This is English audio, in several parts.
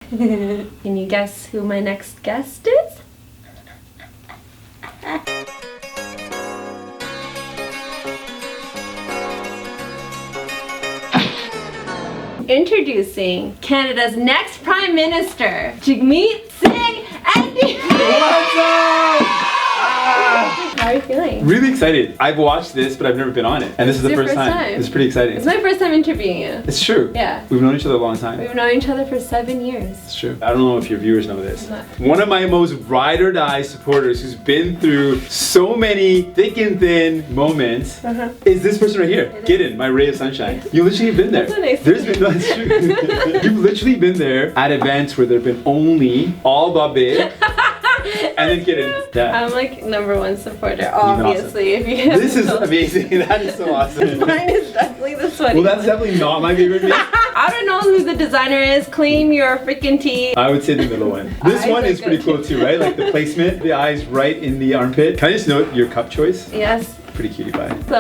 Can you guess who my next guest is? Introducing Canada's next Prime Minister, Jagmeet Singh and What's up? How are you feeling? Really excited. I've watched this, but I've never been on it. And this is the first time. It's pretty exciting. It's my first time interviewing you. It's true. Yeah. We've known each other a long time. We've known each other for 7 years. It's true. I don't know if your viewers know this. What? One of my most ride or die supporters who's been through so many thick and thin moments is this person right here. Gideon, my ray of sunshine. You literally have been there. That's a nice There's been, no, it's true. You've literally been there at events where there have been only all Babe and then Gideon. Yeah. I'm like #1 supporter, obviously. If you This is amazing. That is so awesome. Mine is definitely the sweaty Well, that's one. definitely not my favorite mix. I don't know who the designer is. Claim your freaking tea. I would say the middle one. This Eyes one are is pretty good. cool too, right? Like the placement, the eyes right in the armpit. Can I just note your cup choice? Yes. Pretty cutie pie. So,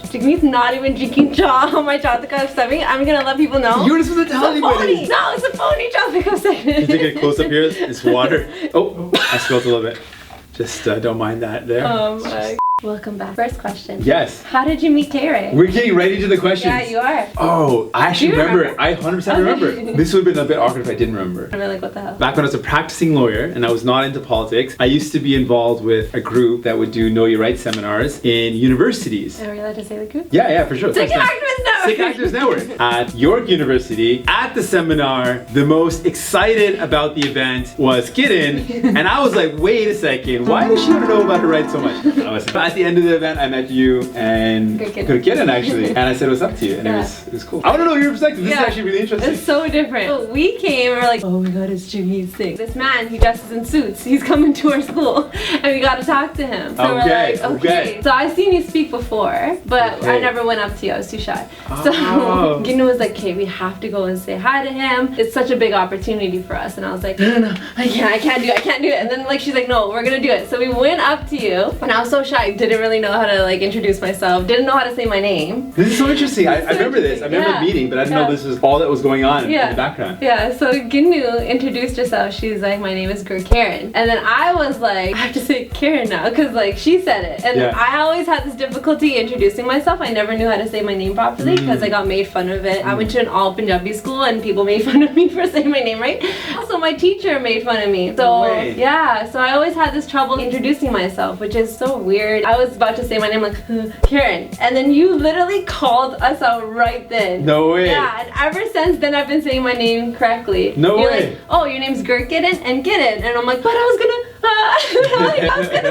Jagmeet's not even drinking cha on my chocolate cup setting. I'm gonna let people know. You were supposed to tell It's a phony. anybody. No, it's a phony chocolate cup setting. Can you take a close up here? It's water. Oh, I spilled a little bit. Just don't mind that there. Oh my. Welcome back. First question. Yes. How did you meet KayRay? We're getting right into the questions. Yeah, you are. Oh, I actually Do you remember. remember? I 100% remember. This would have been a bit awkward if I didn't remember. I'm like, what the hell? Back when I was a practicing lawyer and I was not into politics, I used to be involved with a group that would do Know Your Rights seminars in universities. Are we allowed to say the group? Yeah, for sure. Sick Activist Network. Sick Actors Network. At York University, at the seminar, the most excited about the event was Gideon, and I was like, wait a second, why does she want to know about her rights so much? But at the end of the event, I met you and Gideon actually, and I said what's up to you, and it was cool. I want to know your perspective. This is actually really interesting. It's so different. So we came and we're like, oh my god, it's Jagmeet Singh. This man, he dresses in suits. He's coming to our school, and we got to talk to him. So we're like, okay. So I seen you speak before, but I never went up to you. I was too shy. So Gideon was like, okay, we have to go and say hi to him. It's such a big opportunity for us. And I was like, no, I can't do it. And then like she's like, no, we're gonna do it. So we went up to you, and I was so shy. Didn't really know how to like introduce myself. Didn't know how to say my name. This is so interesting. I remember this. I remember the meeting, but I didn't know this was all that was going on in the background. Yeah. So Ginu introduced herself. She's like, my name is Karen. And then I was like, I have to say Karen now because like she said it. And I always had this difficulty introducing myself. I never knew how to say my name properly because I got made fun of it. I went to an all Punjabi school and people made fun of me for saying my name right. Also, my teacher made fun of me. So yeah, so I always had this trouble introducing myself, which is so weird. I was about to say my name like Karen, and then you literally called us out right then. No way. Yeah, and ever since then I've been saying my name correctly. No You're way. Like, oh, your name's Gideon and Gideon, and I'm like, but I was gonna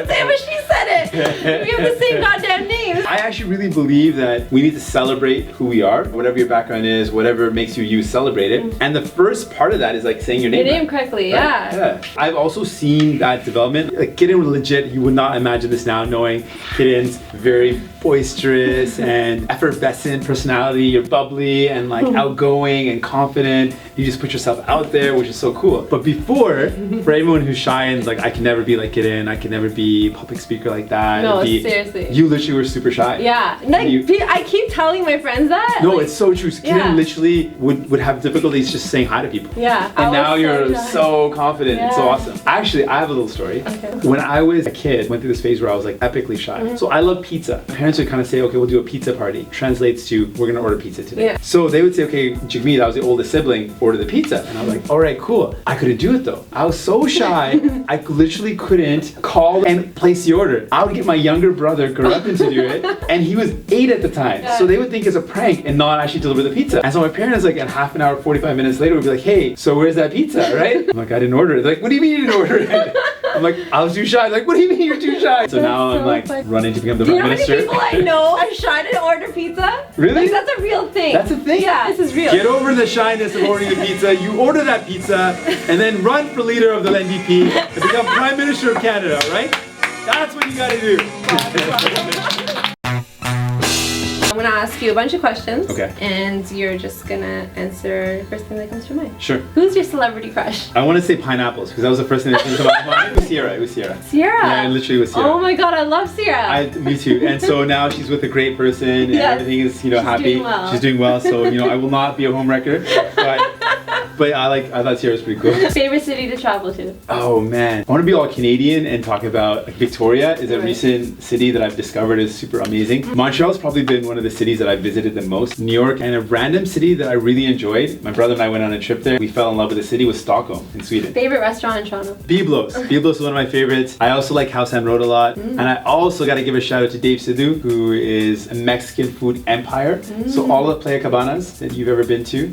say it, but she said it. We have the same goddamn names. I actually really believe that we need to celebrate who we are, whatever your background is, whatever makes you celebrate it. And the first part of that is like saying your name. Your name correctly, yeah. I've also seen that development. Like Gideon was legit, you would not imagine this now knowing Gideon's very boisterous and effervescent personality. You're bubbly and like outgoing and confident. You just put yourself out there, which is so cool. But before, for everyone who's shy and like, I can never be like Gideon, I can never be a public speaker like that. No, seriously. You literally were super shy. Yeah, like, I keep telling my friends that. No, like, it's so true. Gideon literally would have difficulties just saying hi to people. Yeah. And now you're so confident. It's so awesome. Actually, I have a little story. Okay. When I was a kid, went through this phase where I was like epically shy. So I love pizza. My parents would kind of say, okay, we'll do a pizza party. Translates to, we're gonna order pizza today. Yeah. So they would say, okay, Jagmeet, I was the oldest sibling, order the pizza. And I was like, all right, cool. I couldn't do it though. I was so shy, I literally couldn't call and place the order. I would get my younger brother, Garupin, to do it, and he was 8 at the time. Yeah. So they would think it's a prank and not actually deliver the pizza. And so my parents, like, in half an hour, 45 minutes later, would be like, hey, so where's that pizza, right? I'm like, I didn't order it. They're like, what do you mean you didn't order it? I'm like, I was too shy. Like, what do you mean you're too shy? So now I'm like running to become the prime minister. Do you know how many people I know are shy to order pizza? Really? Like, that's a real thing. That's a thing? Yeah, this is real. Get over the shyness of ordering a pizza. You order that pizza and then run for leader of the NDP and become Prime Minister of Canada, right? That's what you gotta do. I'm gonna ask you a bunch of questions. Okay. And you're just gonna answer the first thing that comes to mind. Sure. Who's your celebrity crush? I want to say pineapples because that was the first thing that came to my mind. It was Sierra. It was Sierra. Sierra? Yeah, literally was Sierra. Oh my god, I love Sierra. Me too. And so now she's with a great person and everything is, happy. Doing well. She's doing well. So, I will not be a homewrecker. But But I thought Sierra was pretty cool. Favorite city to travel to? Oh man, I want to be all Canadian and talk about like, Victoria is a recent city that I've discovered is super amazing. Montreal's probably been one of the cities that I've visited the most. New York, and a random city that I really enjoyed. My brother and I went on a trip there. We fell in love with the city was Stockholm in Sweden. Favorite restaurant in Toronto? Biblos. Biblos is one of my favorites. I also like House and Road a lot. And I also got to give a shout out to Dave Sidhu, who is a Mexican food empire. So all the Playa Cabanas that you've ever been to,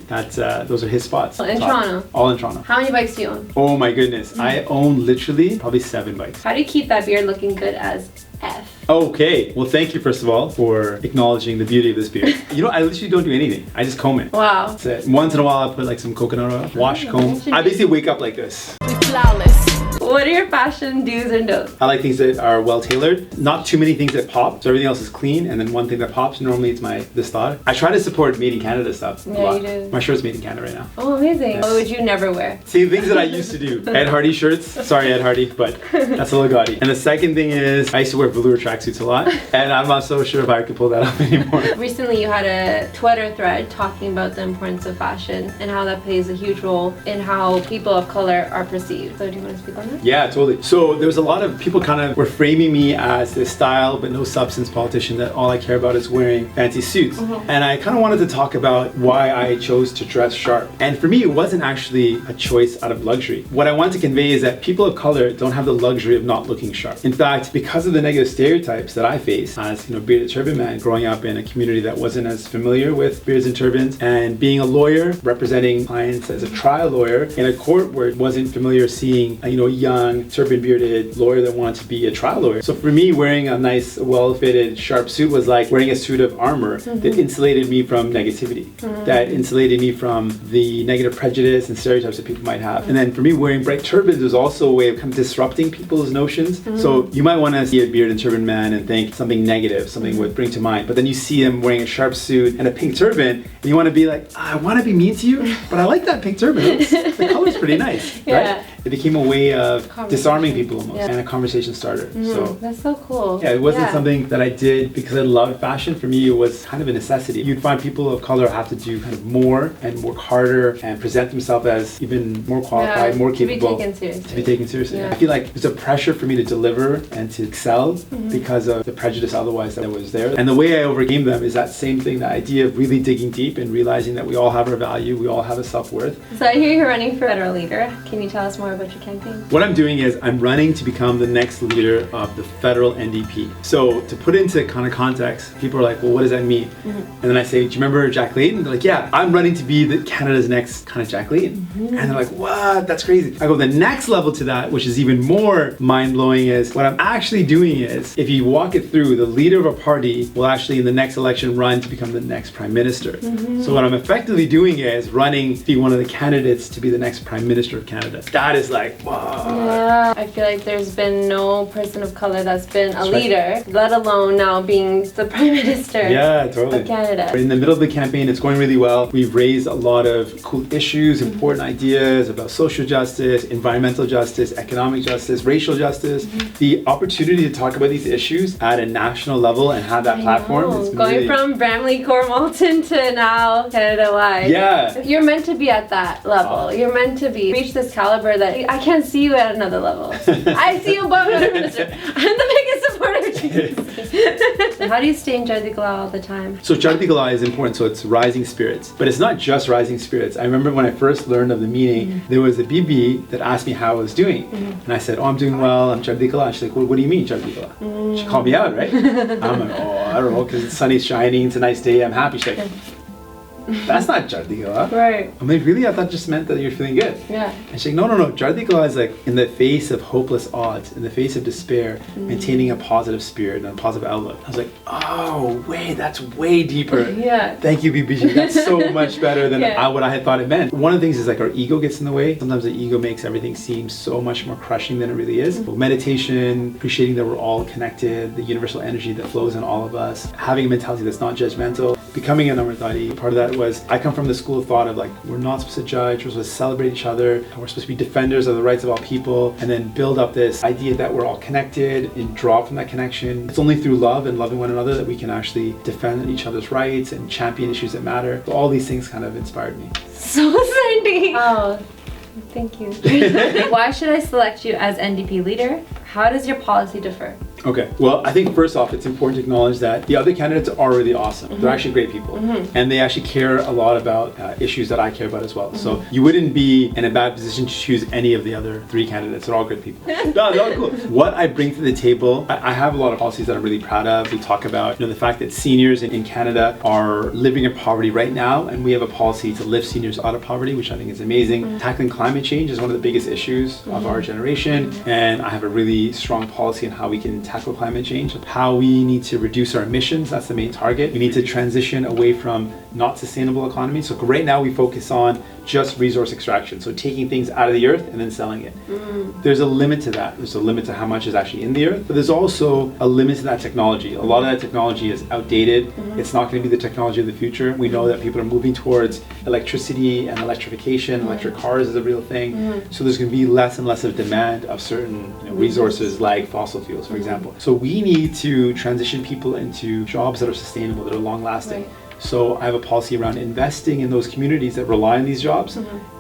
those are his spots. In Toronto? All in Toronto. How many bikes do you own? Oh my goodness. I own literally probably 7 bikes. How do you keep that beard looking good as F? Okay, well thank you first of all for acknowledging the beauty of this beard. You know, I literally don't do anything. I just comb it. Wow. That's it. Once in a while I put like some coconut oil, wash, comb. I basically wake up like this. Flawless. What are your fashion do's and don'ts? I like things that are well tailored. Not too many things that pop, so everything else is clean. And then one thing that pops, normally it's this thought. I try to support made in Canada stuff. Yeah, you do. My shirt's made in Canada right now. Oh, amazing. Yes. What would you never wear? See, things that I used to do. Ed Hardy shirts. Sorry, Ed Hardy, but that's a little gaudy. And the second thing is, I used to wear velour tracksuits a lot. And I'm not so sure if I could pull that off anymore. Recently, you had a Twitter thread talking about the importance of fashion and how that plays a huge role in how people of color are perceived. So do you want to speak on that? Yeah, totally. So there was a lot of people kind of were framing me as this style but no substance politician that all I care about is wearing fancy suits. And I kind of wanted to talk about why I chose to dress sharp. And for me, it wasn't actually a choice out of luxury. What I want to convey is that people of color don't have the luxury of not looking sharp. In fact, because of the negative stereotypes that I face as bearded turban man growing up in a community that wasn't as familiar with beards and turbans, and being a lawyer representing clients as a trial lawyer in a court where it wasn't familiar seeing a young turban bearded lawyer that wanted to be a trial lawyer. So for me, wearing a nice well-fitted sharp suit was like wearing a suit of armor that insulated me from negativity, that insulated me from the negative prejudice and stereotypes that people might have. And then for me, wearing bright turbans was also a way of kind of disrupting people's notions. So you might want to see a bearded turban man and think something negative, something would bring to mind, but then you see him wearing a sharp suit and a pink turban and you want to be like, I want to be mean to you, but I like that pink turban. The color's pretty nice, right? It became a way of disarming people almost, and a conversation starter. So that's so cool. Yeah, it wasn't something that I did because I loved fashion. For me, it was kind of a necessity. You'd find people of color have to do kind of more and work harder and present themselves as even more qualified, more capable. To be taken seriously. I feel like there's a pressure for me to deliver and to excel because of the prejudice otherwise that was there. And the way I overcame them is that same thing, the idea of really digging deep and realizing that we all have our value, we all have a self-worth. So I hear you're running for federal leader. Can you tell us more about your campaign? What I'm doing is I'm running to become the next leader of the federal NDP. So to put into kind of context, people are like, well, what does that mean? And then I say, do you remember Jack Layton? They're like, yeah, I'm running to be Canada's next kind of Jack Layton. And they're like, what? That's crazy. I go, the next level to that, which is even more mind-blowing, is what I'm actually doing is, if you walk it through, the leader of a party will actually in the next election run to become the next prime minister. So what I'm effectively doing is running to be one of the candidates to be the next prime minister of Canada. That is like, wow. Yeah, I feel like there's been no person of color that's been a leader, let alone now being the prime minister of Canada. We're in the middle of the campaign, it's going really well. We've raised a lot of cool issues, important ideas about social justice, environmental justice, economic justice, racial justice. The opportunity to talk about these issues at a national level and have that platform. It's going really from Bramley, Cornwalton to now Canada-wide. Yeah. You're meant to be at that level. You're meant to reach this caliber that I can't see you at another level. I see you above another minister. I'm the biggest supporter of Jesus. How do you stay in Chardi Kala all the time? So Chardi Kala is important, so it's rising spirits. But it's not just rising spirits. I remember when I first learned of the meaning, there was a BB that asked me how I was doing. And I said, oh, I'm doing well, I'm Chardi Kala. She's like, well, what do you mean Chardi Kala? She called me out, right? I'm like, oh, I don't know, because the sun is shining, it's a nice day, I'm happy. She's like, that's not Chardi Kala. Right. I'm like, really? I thought it just meant that you're feeling good. Yeah. And she's like, no. Chardi Kala is like in the face of hopeless odds, in the face of despair, maintaining a positive spirit and a positive outlook. I was like, oh, wait, that's way deeper. Yeah. Thank you, BBG. That's so much better than what I had thought it meant. One of the things is like our ego gets in the way. Sometimes the ego makes everything seem so much more crushing than it really is. But meditation, appreciating that we're all connected, the universal energy that flows in all of us, having a mentality that's not judgmental. becoming a Namratari, part of that was I come from the school of thought of like, we're not supposed to judge, we're supposed to celebrate each other, and we're supposed to be defenders of the rights of all people, and then build up this idea that we're all connected and draw from that connection. It's only through love and loving one another that we can actually defend each other's rights and champion issues that matter. So all these things kind of inspired me. So Sandy. Oh, thank you. Why should I select you as NDP leader? How does your policy differ? Okay, well, I think first off, it's important to acknowledge that the other candidates are really awesome. They're actually great people, and they actually care a lot about issues that I care about as well. So you wouldn't be in a bad position to choose any of the other 3 candidates. They're all good people. No, they're all cool. What I bring to the table, I have a lot of policies that I'm really proud of. We talk about the fact that seniors in Canada are living in poverty right now, and we have a policy to lift seniors out of poverty, which I think is amazing. Tackling climate change is one of the biggest issues of our generation, and I have a really strong policy on how we can tackle climate change, how we need to reduce our emissions. That's the main target. We need to transition away from not sustainable economy. So right now we focus on just resource extraction, so taking things out of the earth and then selling it. There's a limit to that. There's a limit to how much is actually in the earth, but there's also a limit to that technology. A lot of that technology is outdated. It's not going to be the technology of the future. We know that people are moving towards electricity and electrification. Electric cars is a real thing. So there's going to be less and less of demand of certain resources like fossil fuels, for example. So we need to transition people into jobs that are sustainable, that are long lasting. So I have a policy around investing in those communities that rely on these jobs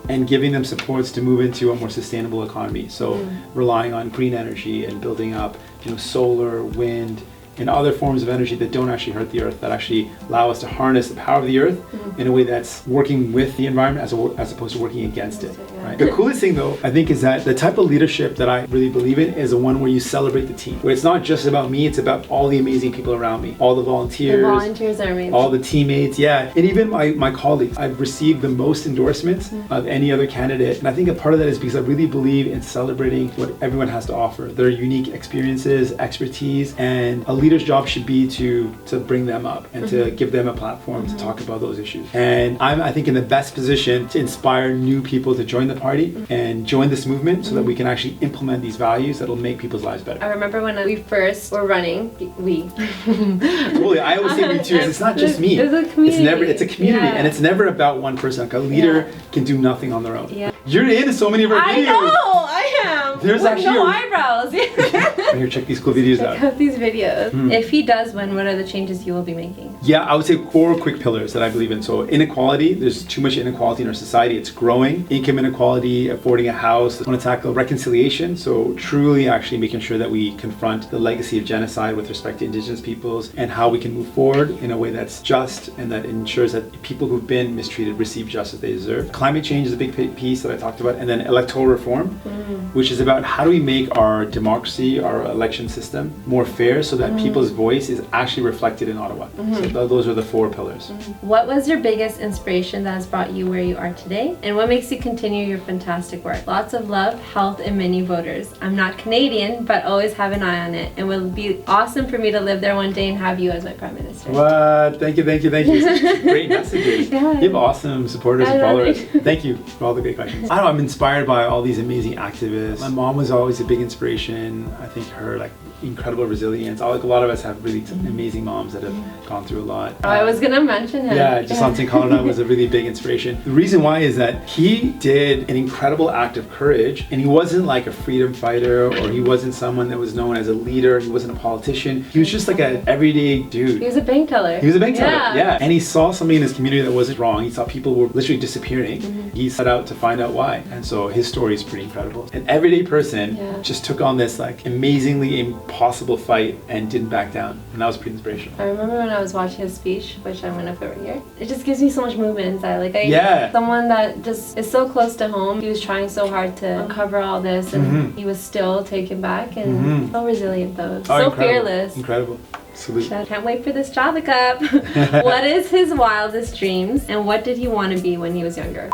and giving them supports to move into a more sustainable economy. So relying on green energy and building up, solar, wind, and other forms of energy that don't actually hurt the earth, that actually allow us to harness the power of the earth in a way that's working with the environment as opposed to working against it. Right? The coolest thing though, I think, is that the type of leadership that I really believe in is the one where you celebrate the team, where it's not just about me, it's about all the amazing people around me, all the volunteers. The volunteers are amazing. All the teammates, and even my colleagues. I've received the most endorsements of any other candidate, and I think a part of that is because I really believe in celebrating what everyone has to offer, their unique experiences, expertise, and a leader's job should be to bring them up and to give them a platform to talk about those issues. And I'm, I think, in the best position to inspire new people to join the party and join this movement so that we can actually implement these values that will make people's lives better. I remember when we first were running, Totally, I always say we too. It's not just me. It's a community. It's a community, and it's never about one person. Like a leader can do nothing on their own. You're in so many of our videos. I know, I am. There's with actually no eyebrows. Here, check these cool videos out. Check out these videos. If he does win, what are the changes you will be making? Yeah, I would say 4 quick pillars that I believe in. So inequality, there's too much inequality in our society. It's growing. Income inequality, affording a house. I want to tackle reconciliation. So truly actually making sure that we confront the legacy of genocide with respect to Indigenous peoples and how we can move forward in a way that's just and that ensures that people who've been mistreated receive justice they deserve. Climate change is a big piece that I talked about. And then electoral reform, which is about how do we make our democracy, our election system more fair so that people's voice is actually reflected in Ottawa. So those are the 4 pillars. What was your biggest inspiration that has brought you where you are today? And what makes you continue your fantastic work? Lots of love, health, and many voters. I'm not Canadian, but always have an eye on it. It will be awesome for me to live there one day and have you as my Prime Minister. What? Thank you. Such great messages. You have awesome supporters and followers. Thank you for all the great questions. I don't know, I'm inspired by all these amazing activists. My mom was always a big inspiration. I think her incredible resilience. A lot of us have really amazing moms that have gone through a lot. I was gonna mention him. Yeah, Jason Canada was a really big inspiration. The reason why is that he did an incredible act of courage, and he wasn't like a freedom fighter, or he wasn't someone that was known as a leader. He wasn't a politician. He was just like an everyday dude. He was a bank teller. Yeah. And he saw something in his community that wasn't wrong. He saw people were literally disappearing. He set out to find out why. And so his story is pretty incredible. An everyday person just took on this amazingly impossible fight and didn't back down. And that was pretty inspirational. I remember when I was watching his speech, which I'm gonna put right here. It just gives me so much movement inside. Someone that just is so close to home. He was trying so hard to uncover all this, and he was still taken back and so resilient though. So incredible. Fearless. Incredible. Salute. Can't wait for this Java Cup. What is his wildest dreams, and what did he want to be when he was younger?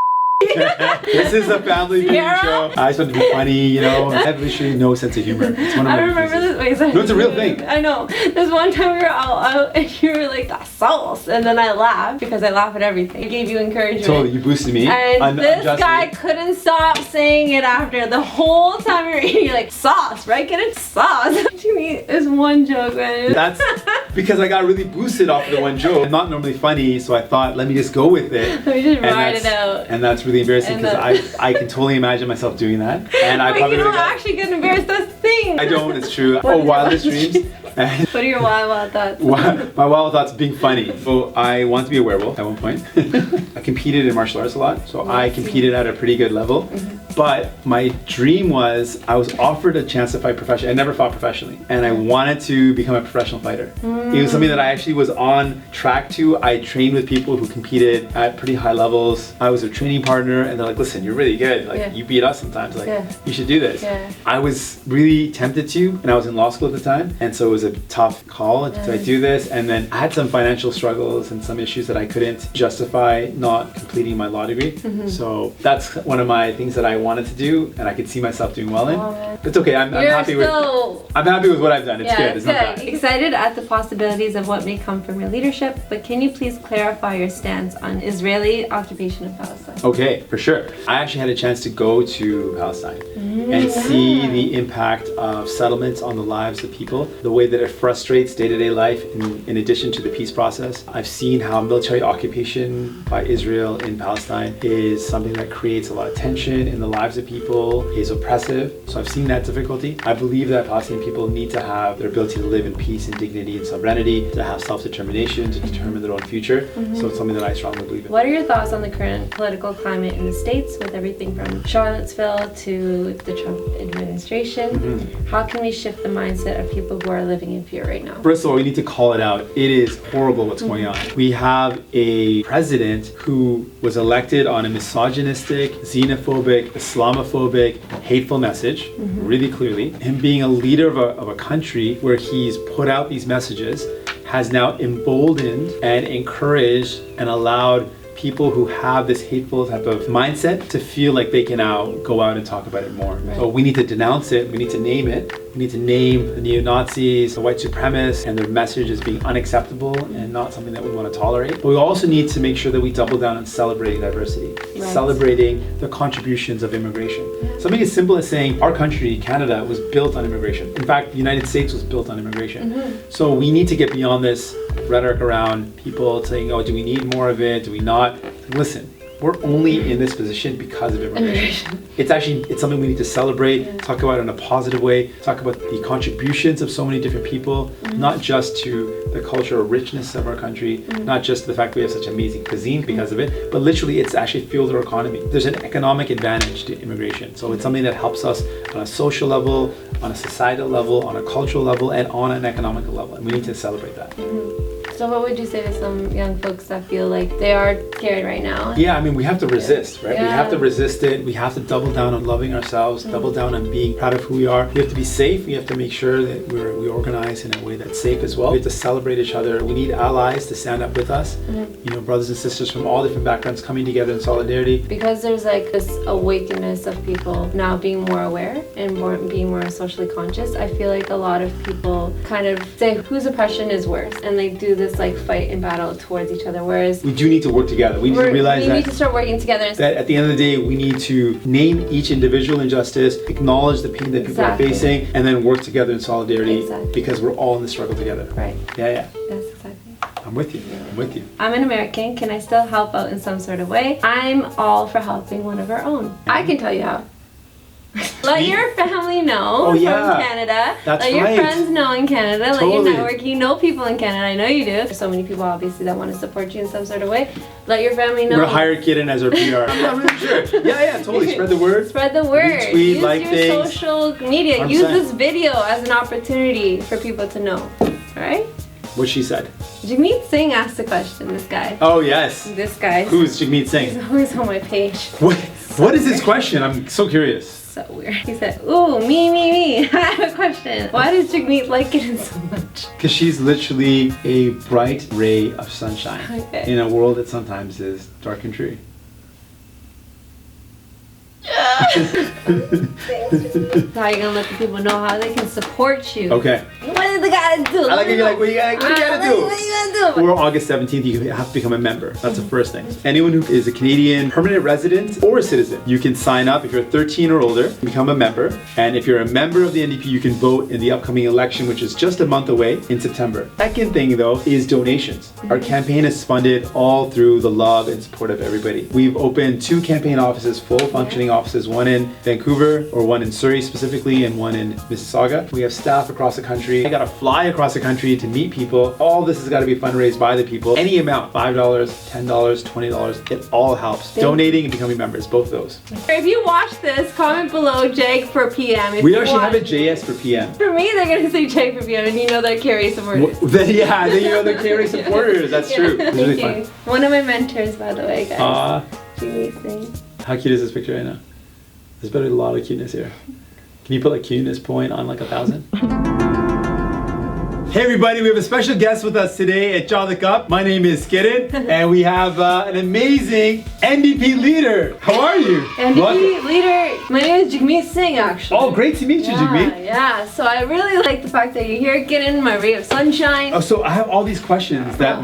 This is a family beauty show. I just want to be funny, you know. I have literally no sense of humor. It's one of my remember this. Wait, sorry. No, it's a real thing. I know. This one time we were out and you were like, that's sauce. And then I laughed because I laugh at everything. I gave you encouragement. Totally, you boosted me. And this guy couldn't stop saying it after the whole time we were eating. You're like, sauce, right? Get it, sauce. To me, it's one joke, man. That's because I got really boosted off of the one joke. I'm not normally funny, so I thought, let me just go with it. Let me just ride it out. And that's really embarrassing because I can totally imagine myself doing that. And I probably you don't actually get embarrassed. That's the thing. I don't. It's true. Wildest dreams. What are your wild thoughts? My wild thoughts being funny. So I want to be a werewolf at one point. I competed in martial arts a lot, so I competed at a pretty good level. But my dream was I was offered a chance to fight professionally. I never fought professionally, and I wanted to become a professional fighter. It was something that I actually was on track to. I trained with people who competed at pretty high levels. I was a training partner, and they're like, "Listen, you're really good. Like you beat us sometimes. Like you should do this." I was really tempted to, and I was in law school at the time, and so it was a tough call. Do I do this? And then I had some financial struggles and some issues that I couldn't justify not completing my law degree. So that's one of my things that I wanted to do, and I could see myself doing well in. But it's okay. I'm happy with what I've done. It's good. It's not bad. Excited at the possibilities of what may come from your leadership, but can you please clarify your stance on Israeli occupation of Palestine? Okay, for sure. I actually had a chance to go to Palestine and see the impact of settlements on the lives of people, the way that it frustrates day-to-day life in addition to the peace process. I've seen how military occupation by Israel in Palestine is something that creates a lot of tension in the lives of people, is oppressive. So I've seen that difficulty. I believe that Palestinian people need to have their ability to live in peace and dignity and sovereignty, to have self-determination, to determine their own future. So it's something that I strongly believe in. What are your thoughts on the current political climate in the States with everything from Charlottesville to the Trump administration? How can we shift the mindset of people who are living in fear right now? First of all, we need to call it out. It is horrible what's going on. We have a president who was elected on a misogynistic, xenophobic, Islamophobic, hateful message, really clearly. Him being a leader of a country where he's put out these messages has now emboldened and encouraged and allowed people who have this hateful type of mindset to feel like they can now go out and talk about it more. So we need to denounce it, we need to name it, we need to name the neo-Nazis, the white supremacists, and their message as being unacceptable and not something that we want to tolerate. But we also need to make sure that we double down on celebrating diversity, celebrating the contributions of immigration. Something as simple as saying our country, Canada, was built on immigration. In fact, the United States was built on immigration. So we need to get beyond this rhetoric around people saying, oh, do we need more of it? Do we not? Listen, we're only in this position because of immigration. It's something we need to celebrate, talk about it in a positive way, talk about the contributions of so many different people, not just to the cultural richness of our country, not just the fact that we have such amazing cuisine because of it, but literally it's actually fueled our economy. There's an economic advantage to immigration. So it's something that helps us on a social level, on a societal level, on a cultural level, and on an economical level. And we need to celebrate that. So what would you say to some young folks that feel like they are scared right now? Yeah, I mean, we have to resist, right? We have to resist it. We have to double down on loving ourselves, double down on being proud of who we are. We have to be safe. We have to make sure that we organize in a way that's safe as well. We have to celebrate each other. We need allies to stand up with us. You know, brothers and sisters from all different backgrounds coming together in solidarity. Because there's like this awakeness of people now being more aware and being more socially conscious, I feel like a lot of people kind of say whose oppression is worse, and they do this like fight and battle towards each other, whereas we do need to work together. We need to realize we need to start working together. That at the end of the day, we need to name each individual injustice, acknowledge the pain that people are facing, and then work together in solidarity because we're all in the struggle together. Right. Yeah. That's exactly. I'm with you. I'm with you. I'm an American. Can I still help out in some sort of way? I'm all for helping one of our own. I can tell you how. Let your family know from Canada. Let your friends know in Canada. Let your network. You know people in Canada. I know you do. There's so many people obviously that want to support you in some sort of way. Let your family know. We're gonna hire Kitten as our PR. I'm not really sure. Yeah, totally. Spread the word. Spread the word. Retweet, Use like your things. social media. 100%. Use this video as an opportunity for people to know. All right? What she said. Jagmeet Singh asked a question. This guy. Oh yes. This guy. Who's Jagmeet Singh? He's always on my page. What is his question? I'm so curious. So weird. He said, ooh, me. I have a question. Why does Jagmeet like it so much? Because she's literally a bright ray of sunshine in a world that sometimes is dark and dreary. How are you gonna let the people know how they can support you? Okay. What is the guy do? I like it. You're like, what do you gotta do? What you gonna do? Or August 17th, you have to become a member. That's the first thing. Anyone who is a Canadian permanent resident or a citizen, you can sign up if you're 13 or older, become a member. And if you're a member of the NDP, you can vote in the upcoming election, which is just a month away in September. Second thing though is donations. Our campaign is funded all through the love and support of everybody. We've opened 2 campaign offices, full functioning offices, one in Vancouver, or one in Surrey specifically, and one in Mississauga. We have staff across the country. I gotta fly across the country to meet people. All this has got to be fundraised by the people. Any amount, $5, $10, $20, it all helps. Donating and becoming members, both those. If you watch this, comment below Jag for PM. If We you actually have a watch- JS for PM. For me, they're gonna say Jag for PM, and you know they're KayRay supporters. Yeah, then you know they're KayRay supporters. That's true. It's really Thank you. fun. One of my mentors, by the way, guys. Jagmeet Singh. How cute is this picture right now? There's better a lot of cuteness here. Can you put like cuteness point on like 1,000? Hey everybody, we have a special guest with us today at Jaw the Cup. My name is Kiran, and we have an amazing NDP leader. How are you? NDP leader, my name is Jagmeet Singh, actually. Oh, great to meet you, Jagmeet. Yeah, so I really like the fact that you're here, getting my ray of sunshine. Oh, so I have all these questions that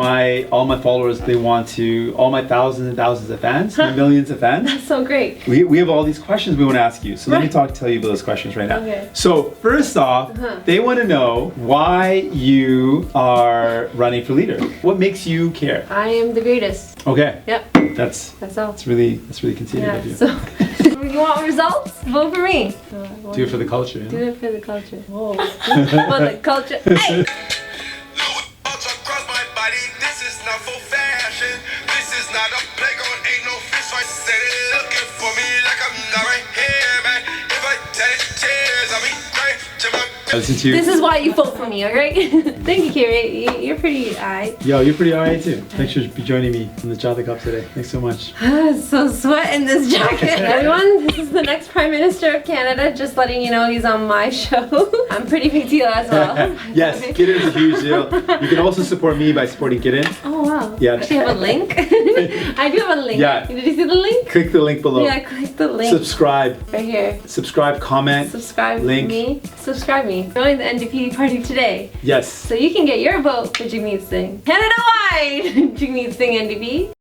all my followers, they want to, all my thousands and thousands of fans, my millions of fans. That's so great. We have all these questions we want to ask you. So let me tell you about those questions right now. Okay. So first off, they want to know why you are running for leader. What makes you care? I am the greatest. Okay. Yep. That's all. That's really conceited of you. So you want results? Vote for me. Do it for the culture. You know? Do it for the culture. Whoa. For the culture. Hey! Listen to you. This is why you vote for me, alright? Thank you, KayRay. You're pretty aight. Yo, you're pretty alright too. Thanks for joining me in the Jaw the Cup today. Thanks so much. So sweat in this jacket. Everyone, this is the next Prime Minister of Canada. Just letting you know he's on my show. I'm pretty big deal as well. Yes, Kiran's a huge deal. You can also support me by supporting Kiran. Oh wow. Yeah. Actually, have a link. I do have a link. Yeah. Did you see the link? Click the link below. Yeah, click the link. Subscribe. Right here. Subscribe, comment. Subscribe link. me. Subscribe me. Join the NDP party today. Yes. So you can get your vote for Jagmeet Singh. Canada-wide! Jagmeet Singh NDP.